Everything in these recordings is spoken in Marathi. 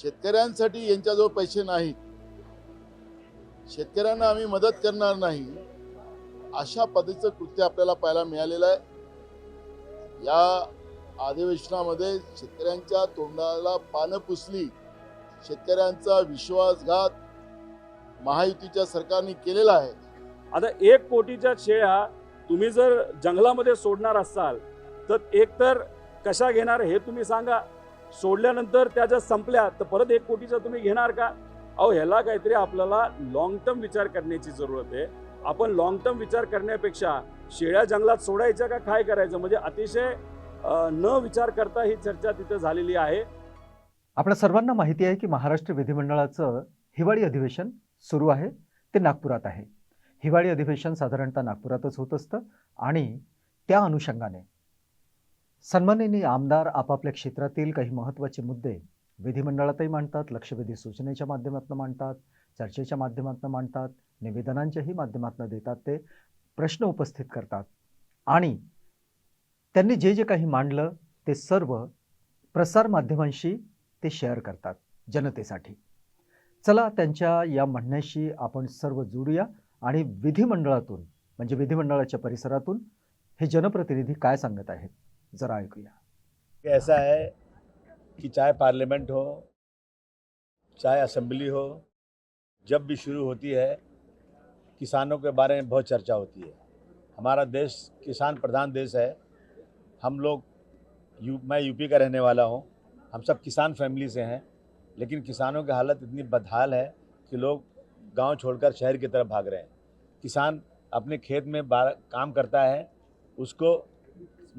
शेतकऱ्यांसाठी यांच्याजवळ पैसे नाहीत, शेतकऱ्यांना आम्ही मदत करणार नाही, अशा पद्धतीचं कृत्य आपल्याला पाहायला मिळालेलं आहे। या अधिवेशनामध्ये शेतकऱ्यांच्या तोंडाला पानं पुसली, शेतकऱ्यांचा विश्वासघात महायुतीच्या सरकारने केलेला आहे। आता 1 कोटीच्या शेळ्या तुम्ही जर जंगलामध्ये सोडणार असाल तर एकतर कशा घेणार हे तुम्ही सांगा। सोडल्यानंतर त्या जर संपल्या तर परत 1 कोटीचा तुम्ही घेणार का? अहो ह्याला काहीतरी आपल्याला लॉंग टर्म विचार करण्याची जरूरत आहे। आपण लॉंग टर्म विचार करण्यापेक्षा शेळ्या जंगलात सोडायच्या का काय करायचं, म्हणजे अतिशय न विचार करता ही चर्चा तिथे झालेली आहे। आपल्या सर्वांना माहिती आहे की महाराष्ट्र विधिमंडळाचं हिवाळी अधिवेशन सुरू आहे, ते नागपुरात आहे। हिवाळी अधिवेशन साधारणतः नागपुरातच होत असतं आणि त्या अनुषंगाने सन्माननीय आमदार आपापल्या क्षेत्रातील काही महत्त्वाचे मुद्दे विधिमंडळातही मांडतात, लक्षवेधी सूचनेच्या माध्यमातून मांडतात, चर्चेच्या माध्यमातून मांडतात, निवेदनांच्याही माध्यमातून देतात, ते प्रश्न उपस्थित करतात आणि त्यांनी जे जे काही मांडलं ते सर्व प्रसार माध्यमांशी ते शेअर करतात जनतेसाठी। चला त्यांच्या या म्हणण्याशी आपण सर्व जोडूया आणि विधिमंडळातून म्हणजे विधिमंडळाच्या परिसरातून हे जनप्रतिनिधी काय सांगत आहेत जरा ऐकूया। ऐसा है कि चाहे पार्लियामेंट हो, चाहे असेंबली हो, जब भी शुरू होती है किसानों के बारे में बहुत चर्चा होती है। हमारा देश किसान प्रधान देश है। हम लोग मैं यूपी का रहने वाला हूँ, हम सब किसान फैमिली से हैं, लेकिन किसानों की हालत इतनी बदहाल है कि लोग गांव छोड़कर शहर की तरफ भाग रहे हैं। किसान अपने खेत में काम करता है, उसको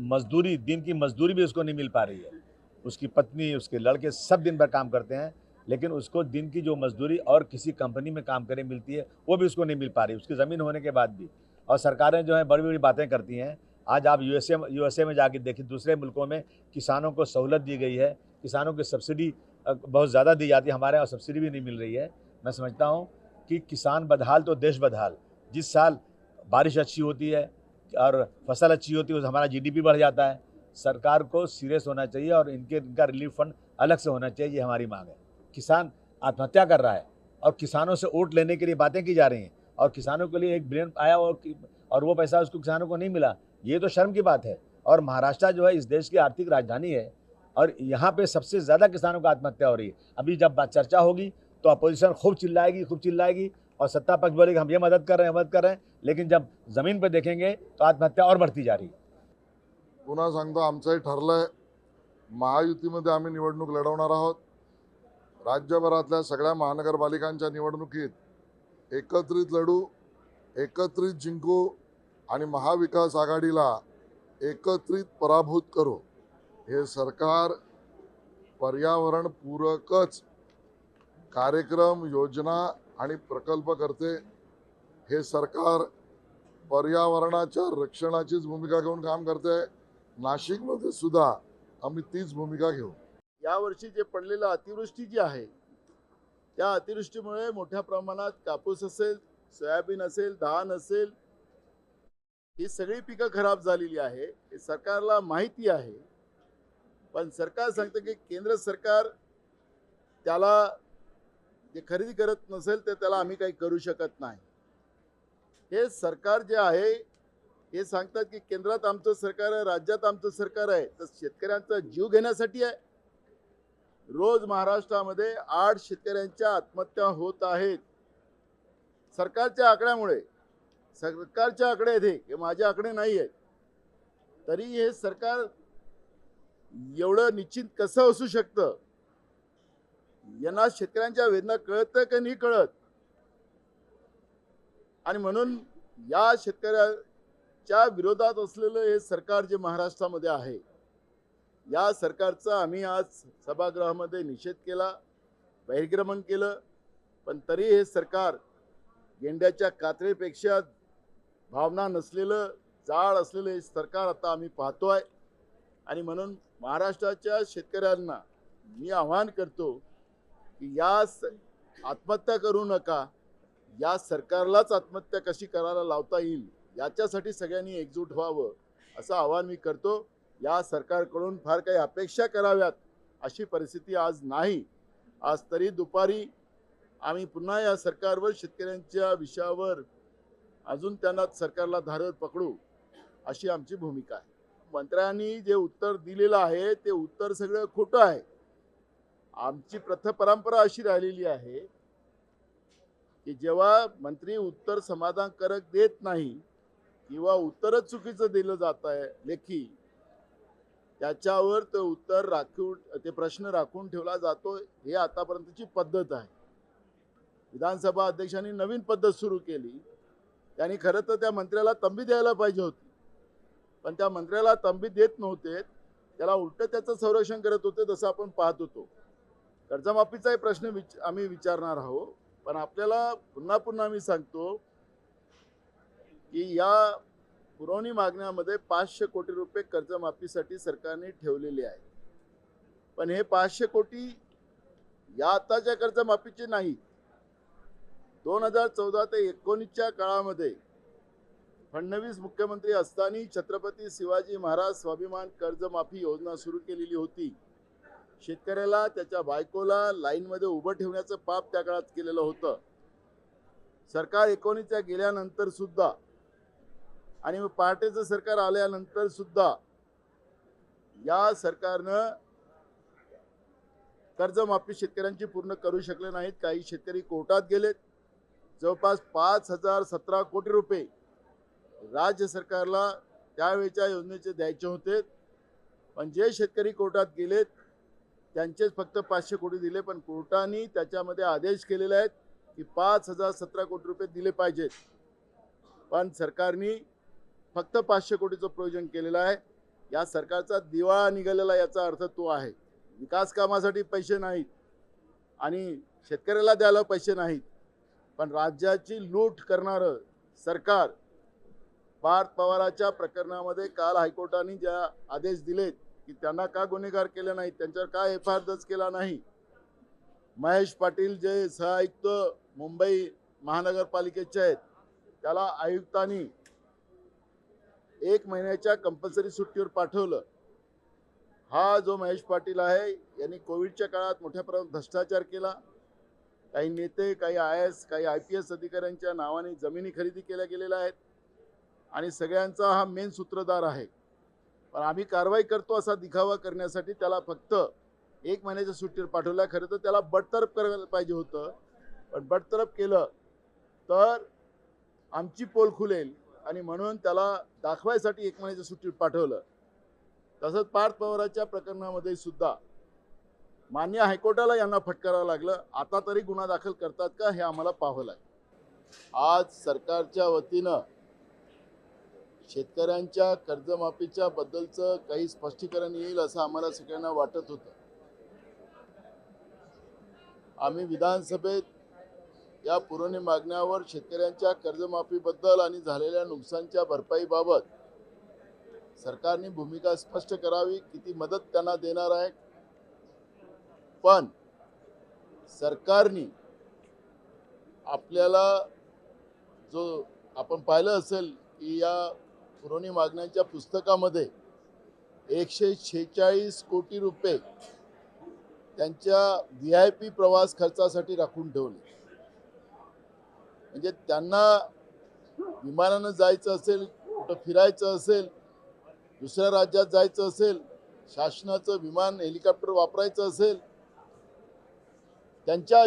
मजदूरी, दिन की मजदूरी भी उसको नहीं मिल पा रही है। उसकी पत्नी, उसके लड़के सब दिन भर काम करते हैं, लेकिन उसको दिन की जो मजदूरी और किसी कंपनी में काम करे मिलती है वो भी उसको नहीं मिल पा रही, उसकी ज़मीन होने के बाद भी। और सरकारें जो हैं बड़ी बड़ी बातें करती हैं। आज आप यूएसए में जाके देखिए, दूसरे मुल्कों में किसानों को सहूलत दी गई है, किसानों की सब्सिडी बहुत ज़्यादा दी जाती है, हमारे यहाँ सब्सिडी भी नहीं मिल रही है। मैं समझता हूँ कि किसान बदहाल तो देश बदहाल। जिस साल बारिश अच्छी होती है और फसल अच्छी होती है उस हमारा जीडीपी बढ़ जाता है। सरकार को सीरियस होना चाहिए और इनका रिलीफ फंड अलग से होना चाहिए, ये हमारी मांग है। किसान आत्महत्या कर रहा है और किसानों से वोट लेने के लिए बातें की जा रही हैं और किसानों के लिए 1 बिलियन आया और वो पैसा उसको किसानों को नहीं मिला, ये तो शर्म की बात है। और महाराष्ट्र जो है इस देश की आर्थिक राजधानी है और यहाँ पे सबसे ज़्यादा किसानों को आत्महत्या हो रही है। अभी जब चर्चा होगी तो अपोजिशन खूब चिल्लाएगी और सत्ता पक्ष बोलेगी हम ये मदद कर रहे हैं, लेकिन जब ज़मीन पर देखेंगे तो आत्महत्या और बढ़ती जा रही है। पुन्हा सांगतो, आमचंही ठरलंय, महायुतीमध्ये आम्ही निवडणूक लढवणार आहोत। राज्यभरातल्या सगळ्या महानगरपालिकांच्या निवडणुकीत एकत्रित लढू, एकत्रित जिंकू आणि महाविकास आघाडीला एकत्रित पराभूत करू। हे सरकार पर्यावरण पूरकच कार्यक्रम, योजना आणि प्रकल्प करते। हे सरकार पर्यावरणाच्या रक्षणाचीच भूमिका घेऊन काम करते। नाशिकमध्ये सुद्धा आम्ही तीच भूमिका घेऊ। यावर्षी जे पडलेलं अतिवृष्टी जी आहे, त्या अतिवृष्टीमुळे मोठ्या प्रमाणात कापूस असेल, सोयाबीन असेल, धान असेल, ही सगळी पिकं खराब झालेली आहे। हे सरकारला माहिती आहे, पण सरकार सांगते की केंद्र सरकार त्याला जे खरेदी करत नसेल तर त्याला आम्ही काही करू शकत नाही। हे सरकार जे आहे हे सांगतात की केंद्रात आमचं सरकार आहे, राज्यात आमचं सरकार आहे, तर शेतकऱ्यांचा जीव घेण्यासाठी आहे। रोज महाराष्ट्रामध्ये 8 शेतकऱ्यांच्या आत्महत्या होत आहेत सरकारच्या आकड्यामुळे। सरकारचे आकडे आहेत हे माझे आकडे नाही आहेत, तरी हे सरकार एवढं निश्चित कसं असू शकतं? यांना शेतकऱ्यांच्या वेदना कळतं की नाही कळत? आणि म्हणून या शेतकऱ्याच्या विरोधात असलेलं हे सरकार जे महाराष्ट्रामध्ये आहे, या सरकारचा आम्ही आज सभागृहामध्ये निषेध केला, बहिर्गमन केलं, पण तरी हे सरकार गेंड्याच्या कातळेपेक्षा भावना नसलेलं, जाळ असलेलं हे सरकार आता आम्ही पाहतोय। आणि म्हणून महाराष्ट्राच्या शेतकऱ्यांना मी आवाहन करतो की या आत्महत्या करू नका, या सरकारलाच आत्महत्या कशी करायला लावता येईल याच्यासाठी सगळ्यांनी एकजूट व्हावं असं आवाहन मी करतो। या सरकारकडून फार काही अपेक्षा कराव्यात अशी परिस्थिती आज नाही। आज तरी दुपारी आम्ही पुन्हा या सरकारवर शेतकऱ्यांच्या विषयावर अजून त्यांना सरकारला धारत पकडू अशी आमची भूमिका आहे. मंत्र्यांनी जे उत्तर दिलेलं आहे ते उत्तर सगळं खोटं आहे. आमची परंपरा अशी राहिलेली आहे की जेव्हा मंत्री उत्तर समाधानकारक देत नाही किंवा उत्तरच चुकीचं दिलं जात आहे लेखी, त्याच्यावर ते उत्तर राखून ते प्रश्न राखून ठेवला जातो. हे आतापर्यंतची पद्धत आहे. विधानसभा अध्यक्षांनी नवीन पद्धत सुरू केली. त्यांनी खरं तर त्या मंत्र्याला तंबी द्यायला पाहिजे होती, पण त्या मंत्र्याला तंबी देत नव्हते. त्याला उलट त्याचं संरक्षण करत होते, जसं आपण पाहत होतो. कर्जमाफीचाही प्रश्न आम्ही विचारणार आहोत, पण आपल्याला पुन्हा पुन्हा मी सांगतो की या पुरवणी मागण्यामध्ये 500 कोटी रुपये कर्जमाफीसाठी सरकारने ठेवलेले आहेत. पण हे 500 कोटी या आताच्या कर्जमाफीचे नाही. 2014 ते 19च्या काळामध्ये फडणवीस मुख्यमंत्री असताना छत्रपती शिवाजी महाराज स्वाभिमान कर्जमाफी योजना सुरू केलेली होती. शेतकऱ्याला त्याच्या बायकोला लाईनमध्ये उभं ठेवण्याचं पाप त्या काळात केलेलं होतं. सरकार 19च्या गेल्यानंतर सुद्धा आणि मग पहाटेचं सरकार आल्यानंतर सुद्धा या सरकारनं कर्जमाफी शेतकऱ्यांची पूर्ण करू शकले नाहीत. काही शेतकरी कोर्टात गेलेत. जवळपास 5017 कोटी रुपये राज्य सरकारला त्यावेळेच्या योजनेचे द्यायचे होते, पण जे शेतकरी कोर्टात गेलेत त्यांचेच फक्त 500 कोटी दिले. पण कोर्टाने त्याच्यामध्ये आदेश केलेले आहेत की 5017 कोटी रुपये दिले पाहिजेत. पण सरकारने फक्त 500 कोटीचं प्रयोजन केलेलं आहे. या सरकारचा दिवाळा निघालेला याचा अर्थ तो आहे. विकास कामासाठी पैसे नाहीत आणि शेतकऱ्याला द्यायला पैसे नाहीत, पण राज्याची लूट करणारं सरकार. पार्थ पवाराच्या प्रकरणामध्ये काल हायकोर्टाने ज्या आदेश दिलेत की त्यांना का गुन्हेगार केले नाहीत, त्यांच्यावर का FIR दर्ज केला नाही. महेश पाटील जे सहआयुक्त मुंबई महानगरपालिकेचे आहेत, त्याला आयुक्तांनी 1 महिन्याच्या कंपल्सरी सुट्टीवर पाठवलं. हा जो महेश पाटील आहे यांनी कोविडच्या काळात मोठ्या प्रमाणात भ्रष्टाचार केला. काही नेते, काही IAS, काही IPS अधिकाऱ्यांच्या नावाने जमिनी खरेदी केल्या गेलेल्या आहेत आणि सगळ्यांचा हा मेन सूत्रधार आहे. पण आम्ही कारवाई करतो असा दिखावा करण्यासाठी त्याला फक्त 1 महिन्याच्या सुट्टीवर पाठवलं. खरं तर त्याला बडतर्फ करायला पाहिजे होतं, पण बडतर्फ केलं तर आमची पोल खुलेल आणि म्हणून त्याला दाखवायसाठी 1 महिन्याच्या सुट्टीवर पाठवलं. तसंच पार्थ पवाराच्या प्रकरणामध्ये सुद्धा मान्य हायकोर्टाला यांना फटकारावं लागलं. आता तरी गुन्हा दाखल करतात का हे आम्हाला पाहावं लागेल. आज सरकारच्या वतीनं शेतकऱ्यांच्या कर्जमाफीच्या बद्दलचं काही स्पष्टीकरण येईल असं आम्हाला सगळ्यांना वाटत होतं. आम्ही विधानसभेत या पुरवणी मागण्यावर शेतकऱ्यांच्या कर्जमाफीबद्दल आणि झालेल्या नुकसानच्या भरपाईबाबत सरकारने भूमिका स्पष्ट करावी, किती मदत त्यांना देणार आहे. पण सरकारने आपल्याला जो आपण पाहिलं असेल की या पुरवणी मागण्यांच्या पुस्तकामध्ये 146 कोटी रुपये त्यांच्या VIP प्रवास खर्चासाठी राखून ठेवले. म्हणजे त्यांना विमानानं जायचं असेल, कुठं फिरायचं असेल, दुसऱ्या राज्यात जायचं असेल, शासनाचं विमान हेलिकॉप्टर वापरायचं असेल, त्यांच्या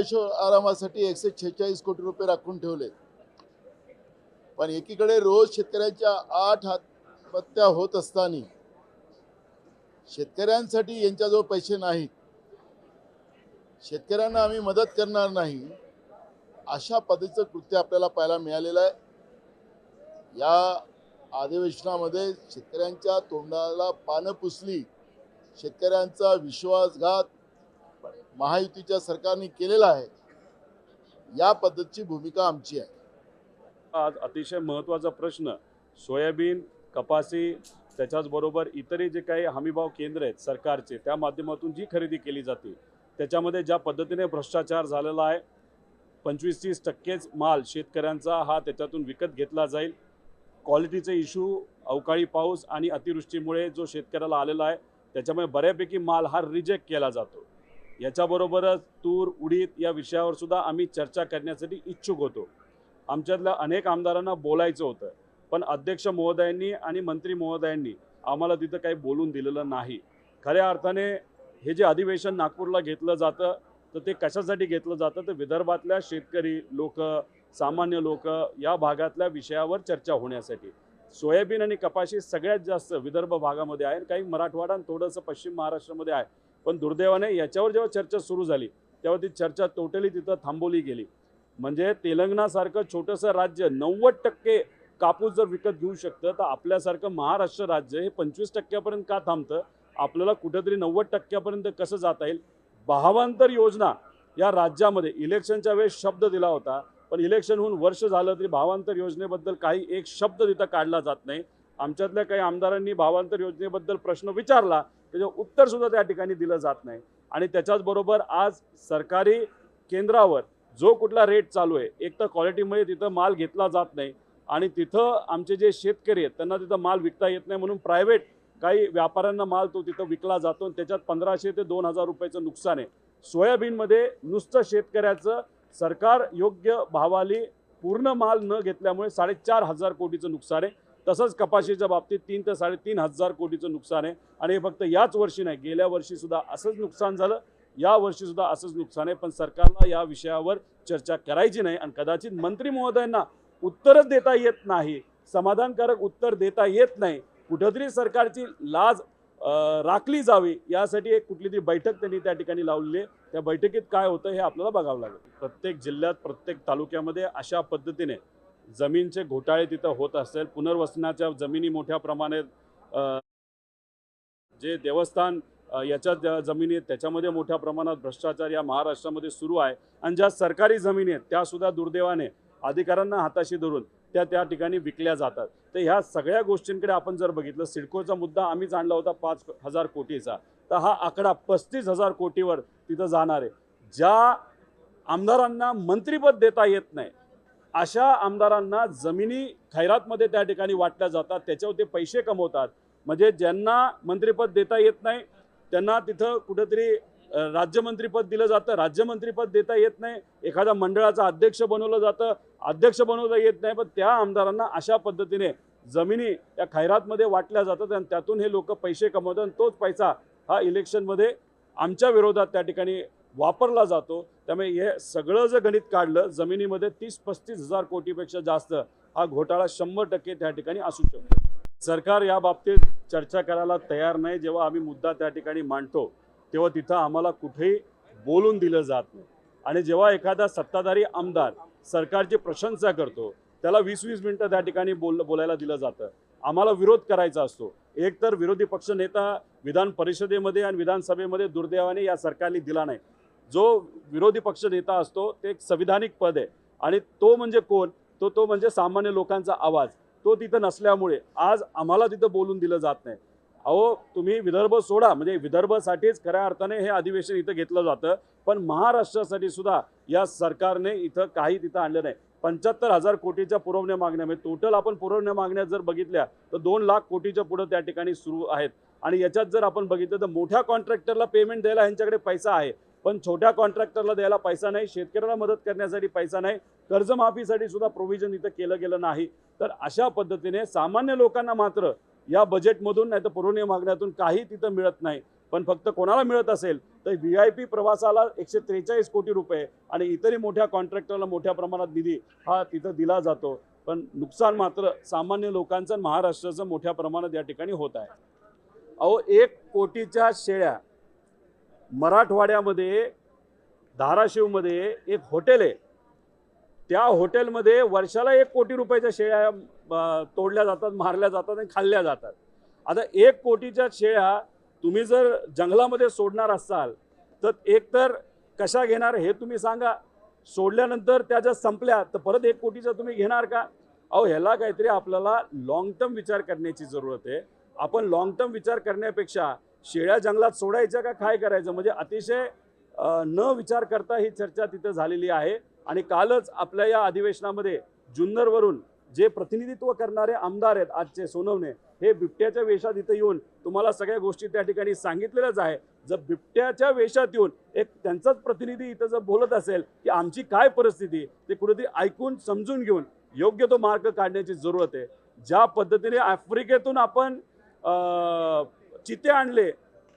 आरामासाठी 146 कोटी रुपये राखून ठेवले. पण एकीकडे रोज शेतकऱ्यांच्या 8 आत्महत्या होत असताना शेतकऱ्यांसाठी यांच्याजवळ पैसे नाहीत. शेतकऱ्यांना आम्ही मदत करणार नाही अशा पद्धतीचं कृत्य आपल्याला पाहायला मिळालेलं आहे. या अधिवेशनामध्ये शेतकऱ्यांच्या तोंडाला पानं पुसली, शेतकऱ्यांचा विश्वासघात महायुतीच्या सरकारने केलेला आहे. या पद्धतीची भूमिका आमची आहे. आज अतिशय महत्त्वाचा प्रश्न सोयाबीन, कपासी, त्याच्याचबरोबर इतरही जे काही हमीभाव केंद्र आहेत सरकारचे, त्या माध्यमातून जी खरेदी केली जाते त्याच्यामध्ये ज्या पद्धतीने भ्रष्टाचार झालेला आहे, 25-30% माल शेतकऱ्यांचा हा त्याच्यातून विकत घेतला जाईल. क्वालिटीचे इश्यू, अवकाळी पाऊस आणि अतिवृष्टीमुळे जो शेतकऱ्याला आलेला आहे त्याच्यामुळे बऱ्यापैकी माल हा रिजेक्ट केला जातो. याच्याबरोबरच तूर उडीद या विषयावर सुद्धा आम्ही चर्चा करण्यासाठी इच्छुक होतो. आमच्यातल्या अनेक आमदारांना बोलायचं होतं, पण अध्यक्ष महोदयांनी आणि मंत्री महोदयांनी आम्हाला तिथं काही बोलून दिलेलं नाही. खऱ्या अर्थाने हे जे अधिवेशन नागपूरला घेतलं जातं तर ते कशासाठी घेतलं जातं तर विदर्भातल्या शेतकरी लोक, सामान्य लोक या भागातल्या विषयावर चर्चा होण्यासाठी. सोयाबीन आणि कपाशी सगळ्यात जास्त विदर्भ भागामध्ये आहे, काही मराठवाडा आणि थोडंसं पश्चिम महाराष्ट्रामध्ये आहे. पण दुर्दैवाने याच्यावर जेव्हा चर्चा सुरू झाली तेव्हा ती चर्चा टोटली तिथं थांबवली गेली. म्हणजे तेलंगणासारखं छोटंसं राज्य 90% कापूस जर विकत घेऊ शकतं तर आपल्यासारखं महाराष्ट्र राज्य हे 25% का थांबतं? आपल्याला कुठेतरी 90% कसं जाता येईल? भावांतर योजना या राज्यामध्ये इलेक्शनच्या वेळेस शब्द दिला होता, पण इलेक्शन होऊन वर्ष झालं तरी भावांतर योजनेबद्दल काही एक शब्द तिथं काढला जात नाही. आमच्यातल्या काही आमदारांनी भावांतर योजनेबद्दल प्रश्न विचारला, त्याचं उत्तरसुद्धा त्या ठिकाणी दिलं जात नाही. आणि त्याच्याचबरोबर आज सरकारी केंद्रावर जो कुठला रेट चालू आहे, एक तर क्वालिटीमध्ये तिथं माल घेतला जात नाही आणि तिथं आमचे जे शेतकरी आहेत त्यांना तिथं माल विकता येत नाही, म्हणून प्रायव्हेट काही व्यापाऱ्यांना माल तो तिथं विकला जातो आणि त्याच्यात 1500 ते 2000 रुपयाचं नुकसान आहे. सोयाबीनमध्ये नुसतं शेतकऱ्याचं सरकार योग्य भावाली पूर्ण माल न घेतल्यामुळे 4,500 कोटीचं नुकसान आहे. तसंच कपाशीच्या बाबतीत 3 ते 3,500 कोटीचं नुकसान आहे. आणि हे फक्त याच वर्षी नाही, गेल्या वर्षीसुद्धा असंच नुकसान झालं, या वर्षीसुद्धा असंच नुकसान आहे. पण सरकारला या विषयावर चर्चा करायची नाही आणि कदाचित मंत्री महोदयांना उत्तरच देता येत नाही, समाधानकारक उत्तर देता येत नाही. कुठंतरी सरकारची लाज राखली जावी यासाठी एक कुठली तरी बैठक त्यांनी त्या ठिकाणी लावलेली आहे. त्या बैठकीत काय होतं हे आपल्याला बघावं लागेल. प्रत्येक जिल्ह्यात, प्रत्येक तालुक्यामध्ये अशा पद्धतीने जमीनचे घोटाळे तिथं होत असेल. पुनर्वसनाच्या जमिनी मोठ्या प्रमाणात, जे देवस्थान याच्यात जमिनी आहेत त्याच्यामध्ये मोठ्या प्रमाणात भ्रष्टाचार या महाराष्ट्रामध्ये सुरू आहे. आणि ज्या सरकारी जमिनी आहेत त्यासुद्धा दुर्दैवाने अधिकाऱ्यांना हाताशी धरून त्या ठिकाणी विकल्या जातात. तर ह्या सगळ्या गोष्टींकडे आपण जर बघितलं, सिडकोचा मुद्दा आम्हीच आणला होता 5,000 कोटीचा, तर हा आकडा 35,000 कोटीवर तिथं जाणार आहे. ज्या आमदारांना मंत्रिपद देता येत नाही अशा आमदारांना जमिनी खैरातमध्ये त्या ठिकाणी वाटल्या जातात, त्याच्यावर ते पैसे कमवतात. म्हणजे ज्यांना मंत्रिपद देता येत नाही त्यांना तिथं कुठेतरी राज्यमंत्रीपद दिलं जातं, राज्यमंत्रीपद देता येत नाही. एखाद्या मंडळाचा अध्यक्ष बनवलं जातं, अध्यक्ष बनवता येत नाही. पण त्या आमदारांना अशा पद्धतीने जमिनी या खैरातमध्ये वाटल्या जातात आणि त्यातून हे लोक पैसे कमवतात आणि तोच पैसा हा इलेक्शनमध्ये आमच्या विरोधात त्या ठिकाणी वापरला जातो. त्यामुळे हे सगळं जर गणित काढलं, जमिनीमध्ये 30-35,000 कोटीपेक्षा जास्त हा घोटाळा 100% त्या ठिकाणी असू शकतो. सरकार या बाबतीत चर्चा करायला तयार नाही. जेव्हा आम्ही मुद्दा त्या ठिकाणी मांडतो तेव्हा तिथं आम्हाला कुठेही बोलून दिलं जात नाही. आणि जेव्हा एखादा सत्ताधारी आमदार सरकारची प्रशंसा करतो त्याला 20-20 मिनिटं त्या ठिकाणी बोलायला दिलं जातं. आम्हाला विरोध करायचा असतो. एक तर विरोधी पक्ष नेता विधान परिषदेमध्ये आणि विधानसभेमध्ये दुर्दैवाने या सरकारने दिला नाही. जो विरोधी पक्ष नेता असतो ते एक संविधानिक पद आहे आणि तो म्हणजे कोण? तो म्हणजे सामान्य लोकांचा आवाज. तो तिथं नसल्यामुळे आज आम्हाला तिथं बोलून दिलं जात नाही. अहो, तुम्ही विदर्भ सोडा, म्हणजे विदर्भासाठीच खऱ्या अर्थाने हे अधिवेशन इथं घेतलं जातं, पण महाराष्ट्रासाठी सुद्धा या सरकारने इथं काही तिथं आणलं नाही. 75,000 कोटीच्या पुरवण्या मागण्यामध्ये टोटल आपण पुरवण्या मागण्या जर बघितल्या तर 2 लाख कोटीच्या पुढं त्या ठिकाणी सुरू आहेत. आणि याच्यात जर आपण बघितलं तर मोठ्या कॉन्ट्रॅक्टरला पेमेंट द्यायला ह्यांच्याकडे पैसा आहे, पण छोट्या कॉन्ट्रॅक्टरला द्यायला पैसा नाही, शेतकऱ्याला मदत करण्यासाठी पैसा नाही, कर्जमाफीसाठी सुद्धा प्रोव्हिजन इथं केलं गेलं नाही. तर अशा पद्धतीने सामान्य लोकांना मात्र या बजेटमधून नाही तर पुरवण्या मागण्यातून काही तिथं मिळत नाही. पण फक्त कोणाला मिळत असेल तर VIP प्रवासाला 143 कोटी रुपये आणि इतरही मोठ्या कॉन्ट्रॅक्टरला मोठ्या प्रमाणात निधी हा तिथं दिला जातो. पण नुकसान मात्र सामान्य लोकांचं, महाराष्ट्राचं मोठ्या प्रमाणात या ठिकाणी होत आहे. अहो, 1 कोटीच्या शेळ्या मराठवाड्यामध्ये धाराशिवमध्ये एक हॉटेल आहे, त्या हॉटेलमध्ये वर्षाला 1 कोटी रुपयाच्या शेळ्या तोडल्या जातात, मारल्या जातात आणि खाल्ल्या जातात. आता 1 कोटीच्या शेळ्या तुम्ही जर जंगलामध्ये सोडणार असाल तर एकतर कशा घेणार हे तुम्ही सांगा. सोडल्यानंतर त्या जर संपल्या तर परत 1 कोटीचा तुम्ही घेणार का? अहो, ह्याला काहीतरी आपल्याला लॉंग टर्म विचार करण्याची जरूरत आहे. आपण लॉंग टर्म विचार करण्यापेक्षा शेळ्या जंगलात सोडायच्या का काय करायचं, म्हणजे अतिशय न विचार करता ही चर्चा तिथं झालेली आहे. आणि कालच आपल्या या अधिवेशनामध्ये जुन्नरवरून जे प्रतिनिधित्व करणारे आमदार आहेत आजचे सोनवणे, हे बिबट्याच्या वेशात इथं येऊन तुम्हाला सगळ्या गोष्टी त्या ठिकाणी सांगितलेल्याच आहे. जर बिबट्याच्या वेशात येऊन एक त्यांचाच प्रतिनिधी इथं जर बोलत असेल की आमची काय परिस्थिती, ते कुठेतरी ऐकून समजून घेऊन योग्य तो मार्ग काढण्याची जरूरत आहे. ज्या पद्धतीने आफ्रिकेतून आपण चिते आणले,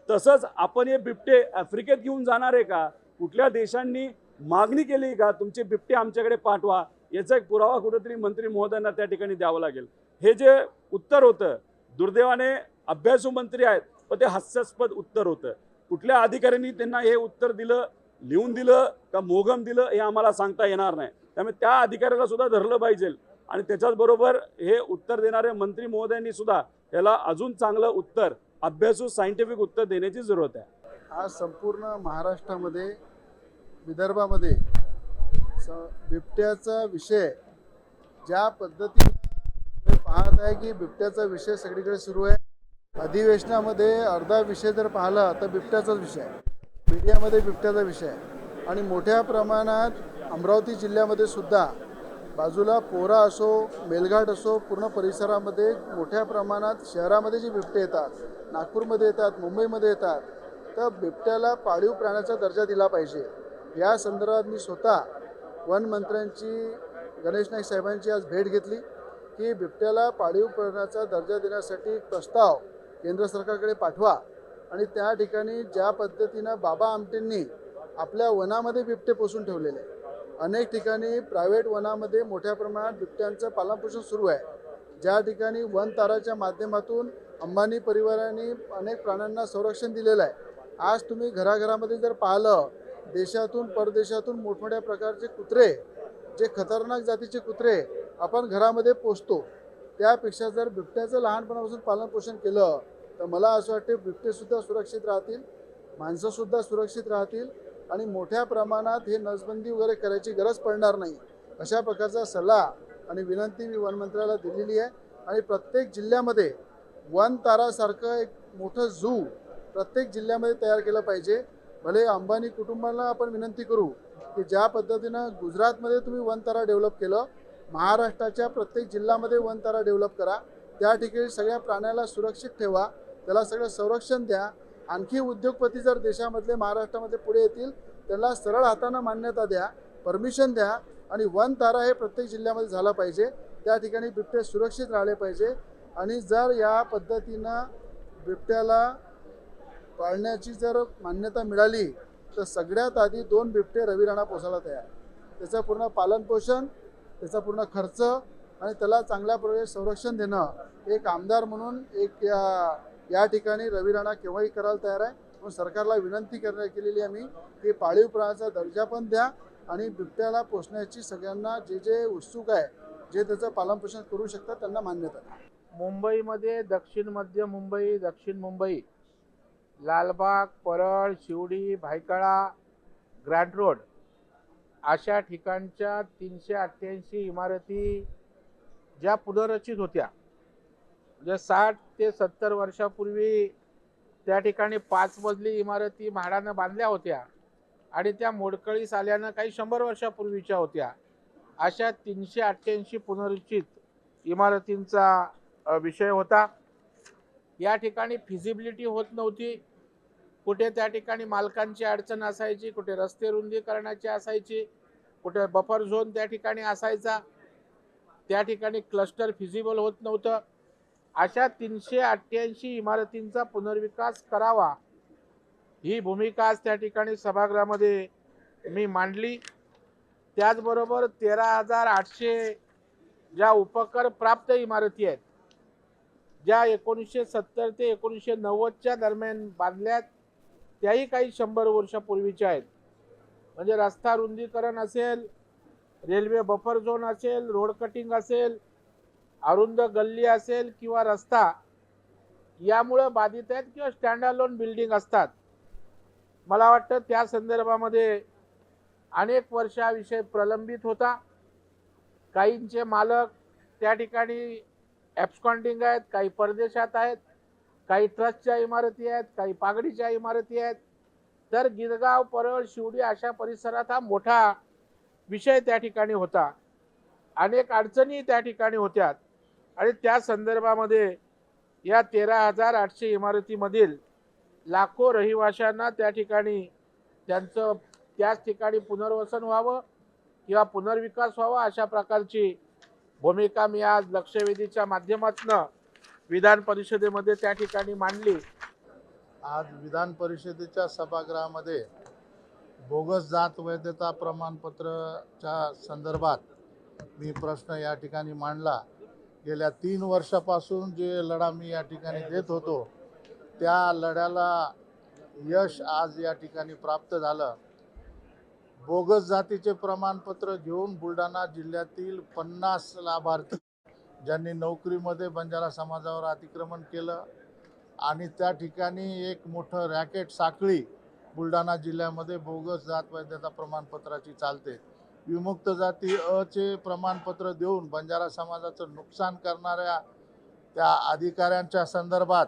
तसंच आपण हे बिबटे आफ्रिकेत घेऊन जाणार आहे का? कुठल्या देशांनी मागणी केली का तुमचे बिबटे आमच्याकडे पाठवा? याचा एक पुरावा कुठेतरी मंत्री महोदयांना त्या ठिकाणी द्यावं लागेल. हे जे उत्तर होतं, दुर्दैवाने अभ्यासू मंत्री आहेत, पण ते हास्यास्पद उत्तर होतं. कुठल्या अधिकाऱ्यांनी त्यांना हे उत्तर दिलं, लिहून दिलं का मोगम दिलं हे आम्हाला सांगता येणार नाही. त्यामुळे त्या अधिकाऱ्याला सुद्धा धरलं पाहिजे आणि त्याच्याचबरोबर हे उत्तर देणारे मंत्री महोदयांनी सुद्धा याला अजून चांगलं उत्तर, अभ्यासू सायंटिफिक उत्तर देण्याची जरूरत आहे. आज संपूर्ण महाराष्ट्रामध्ये, विदर्भामध्ये बिबट्याचा विषय ज्या पद्धतीने तुम्ही पाहत आहे की बिबट्याचा विषय सगळीकडे सुरू आहे. अधिवेशनामध्ये अर्धा विषय जर पाहिला तर बिबट्याचाच विषय आहे, मीडियामध्ये बिबट्याचा विषय आहे. आणि मोठ्या प्रमाणात अमरावती जिल्ह्यामध्ये सुद्धा बाजूला पोरा असो, मेलघाट असो, पूर्ण परिसरामध्ये मोठ्या प्रमाणात शहरामध्ये जे बिबटे येतात, नागपूरमध्ये येतात, मुंबईमध्ये येतात, तर बिबट्याला पाळीव प्राण्याचा दर्जा दिला पाहिजे. या संदर्भात मी स्वतः वन मंत्र्यांची, गणेश नाईक साहेबांची आज भेट घेतली की बिबट्याला पाळीव प्राण्याचा दर्जा देण्यासाठी प्रस्ताव केंद्र सरकारकडे पाठवा. आणि त्या ठिकाणी ज्या पद्धतीनं बाबा आमटेंनी आपल्या वनामध्ये बिबटे पोसून ठेवलेले आहे, अनेक ठिकाणी प्रायव्हेट वनामध्ये मोठ्या प्रमाणात बिबट्यांचं पालनपोषण सुरू आहे. ज्या ठिकाणी वन ताराच्या माध्यमातून अंबानी परिवाराने अनेक प्राण्यांना संरक्षण दिलेलं आहे. आज तुम्ही घराघरामध्ये जर पाहिलं, देशातून परदेशातून मोठमोठ्या प्रकारचे कुत्रे, जे खतरनाक जातीचे कुत्रे आपण घरामध्ये पोसतो, त्यापेक्षा जर बिबट्याचं लहानपणापासून पालनपोषण केलं तर मला असं वाटते बिबटेसुद्धा सुरक्षित राहतील, माणसंसुद्धा सुरक्षित राहतील आणि मोठ्या प्रमाणात हे नसबंदी वगैरे करायची गरज पडणार नाही. अशा प्रकारचा सल्ला आणि विनंती मी वनमंत्र्याला दिलेली आहे. आणि प्रत्येक जिल्ह्यामध्ये वन तारासारखं एक मोठं झू प्रत्येक जिल्ह्यामध्ये तयार केलं पाहिजे. भले अंबानी कुटुंबाला आपण विनंती करू की ज्या पद्धतीनं गुजरातमध्ये तुम्ही वन तारा डेव्हलप केलं, महाराष्ट्राच्या प्रत्येक जिल्ह्यामध्ये वन तारा डेव्हलप करा. त्या ठिकाणी सगळ्या प्राण्याला सुरक्षित ठेवा, त्याला सगळं संरक्षण द्या. आणखी उद्योगपती जर देशामधले महाराष्ट्रामध्ये पुढे येतील, त्यांना सरळ हातानं मान्यता द्या, परमिशन द्या. आणि वन तारा हे प्रत्येक जिल्ह्यामध्ये झाला पाहिजे. त्या ठिकाणी बिबटे सुरक्षित राहिले पाहिजे. आणि जर या पद्धतीनं बिबट्याला पाळण्याची जर मान्यता मिळाली तर सगळ्यात आधी 2 बिबटे रवी राणा पोसायला तयार. त्याचं पूर्ण पालनपोषण, त्याचा पूर्ण खर्च आणि त्याला चांगल्या प्रकारे संरक्षण देणं, एक आमदार म्हणून एक या ठिकाणी रवी राणा केव्हाही करायला तयार आहे. म्हणून सरकारला विनंती केलेली आहे मी की पाळीव प्राण्याचा दर्जा पण द्या आणि बिबट्याला पोसण्याची सगळ्यांना जे उत्सुक आहे, जे त्याचं पालनपोषण करू शकतात, त्यांना मान्यता द्या. मुंबईमध्ये दक्षिण मध्य मुंबई, दक्षिण मुंबई, लालबाग, परळ, शिवडी, भायखळा, ग्रँड रोड अशा ठिकाणच्या 388 इमारती ज्या पुनर्रचित होत्या, म्हणजे 60 ते 70 वर्षापूर्वी त्या ठिकाणी 5 मजली इमारती म्हाडानं बांधल्या होत्या आणि त्या मोडकळीस आल्यानं काही 100 वर्षापूर्वीच्या होत्या. अशा 388 पुनर्रचित इमारतींचा विषय होता. या ठिकाणी फिजिबिलिटी होत नव्हती. कुठे त्या ठिकाणी मालकांची अडचण असायची, कुठे रस्ते रुंदीकरणाची असायची, कुठे बफर झोन त्या ठिकाणी असायचा, त्या ठिकाणी क्लस्टर फिजिबल होत नव्हतं. अशा 388 इमारतींचा पुनर्विकास करावा ही भूमिका आज त्या ठिकाणी सभागृहामध्ये मी मांडली. त्याचबरोबर 13,800 ज्या उपकर प्राप्त इमारती आहेत, ज्या 1970 ते 1990च्या दरम्यान बांधल्यात, त्याही काही 100 वर्षापूर्वीच्या आहेत. म्हणजे रस्ता रुंदीकरण असेल, रेल्वे बफर झोन असेल, रोड कटिंग असेल, अरुंद गल्ली असेल किंवा रस्ता, यामुळे बाधित आहेत किंवा स्टँड अलोन बिल्डिंग असतात. मला वाटतं त्या संदर्भामध्ये अनेक वर्ष हा विषय प्रलंबित होता. काहींचे मालक त्या ठिकाणी ॲब्स्कॉन्डिंग आहेत, काही परदेशात आहेत, काही ट्रस्टच्या इमारती आहेत, काही पागडीच्या इमारती आहेत. तर गिरगाव, परळ, शिवडी अशा परिसरात हा मोठा विषय त्या ठिकाणी होता. अनेक अडचणी त्या ठिकाणी होत्या आणि त्या संदर्भामध्ये या 13,800 इमारतीमधील लाखो रहिवाशांना त्या ठिकाणी त्यांचं त्याच ठिकाणी पुनर्वसन व्हावं किंवा पुनर्विकास व्हावा अशा प्रकारची भूमिका मी आज लक्षवेधीच्या माध्यमातून विधान परिषदेमध्ये त्या ठिकाणी मांडली. आज विधान परिषदेच्या सभागृहामध्ये बोगस जात वैधता प्रमाणपत्रच्या संदर्भात मी प्रश्न या ठिकाणी मांडला. गेल्या 3 वर्षापासून जे लढा मी या ठिकाणी देत होतो त्या लढ्याला यश आज या ठिकाणी प्राप्त झालं. बोगस जातीचे प्रमाणपत्र घेऊन बुलढाणा जिल्ह्यातील 50 लाभार्थी ज्यांनी नोकरीमध्ये बंजारा समाजावर अतिक्रमण केलं आणि त्या ठिकाणी एक मोठं रॅकेट साखळी बुलढाणा जिल्ह्यामध्ये बोगस जात वैधता प्रमाणपत्राची चालते. विमुक्त जाती अचे प्रमाणपत्र देऊन बंजारा समाजाचं नुकसान करणाऱ्या त्या अधिकाऱ्यांच्या संदर्भात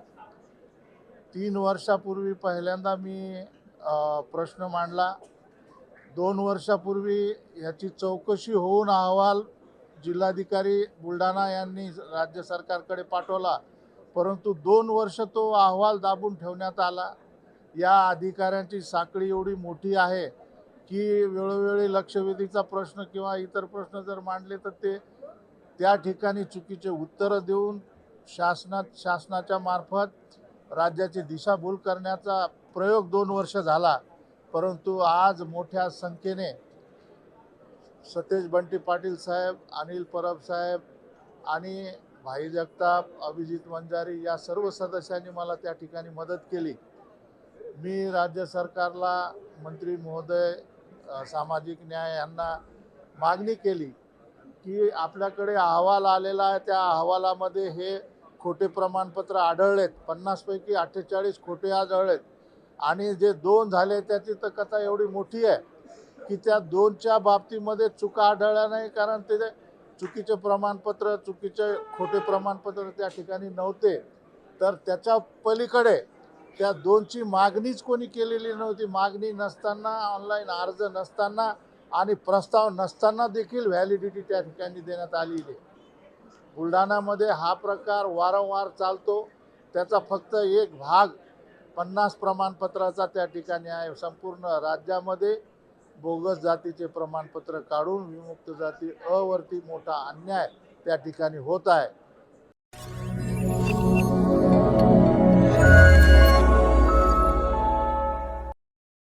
3 वर्षापूर्वी पहिल्यांदा मी प्रश्न मांडला. 2 वर्षापूर्वी याची चौकशी होऊन अहवाल जिल्हाधिकारी बुलढाणा यांनी राज्य सरकारकडे पाठवला, परंतु 2 वर्ष तो अहवाल दाबून ठेवण्यात आला. या अधिकाऱ्यांची साखळी एवढी मोठी आहे की वेळोवेळी लक्षवेधीचा प्रश्न किंवा इतर प्रश्न जर मांडले तर ते त्या ठिकाणी चुकीचे उत्तरं देऊन शासनाच्या मार्फत राज्याची दिशाभूल करण्याचा प्रयोग 2 वर्ष झाला. परंतु आज मोठ्या संख्येने सतेज बंटी पाटील साहेब, अनिल परब साहेब आणि भाई जगताप, अभिजित वंजारी या सर्व सदस्यांनी मला त्या ठिकाणी मदत केली. मी राज्य सरकारला, मंत्री महोदय, सामाजिक न्याय यांना मागणी केली की आपल्याकडे अहवाल आलेला आहे, त्या अहवालामध्ये हे खोटे प्रमाणपत्र आढळलेत. 50 पैकी 48 खोटे आढळलेत आणि जे 2 झाले त्याची तर कथा एवढी मोठी आहे की त्या 2च्या बाबतीमध्ये चुका आढळल्या नाही, कारण ते चुकीचे प्रमाणपत्र, चुकीचे खोटे प्रमाणपत्र त्या ठिकाणी नव्हते. तर त्याच्या पलीकडे त्या 2ची मागणीच कोणी केलेली नव्हती. मागणी नसताना, ऑनलाईन अर्ज नसताना आणि प्रस्ताव नसताना देखील व्हॅलिडिटी त्या ठिकाणी देण्यात आलेली आहे. बुलढाण्यामध्ये हा प्रकार वारंवार चालतो. त्याचा फक्त एक भाग 50 प्रमाणपत्राचा त्या ठिकाणी आहे. संपूर्ण राज्यामध्ये बोगस जातीचे प्रमाणपत्र काढून विमुक्त जाती अवरती मोठा अन्याय त्या ठिकाणी होत आहे.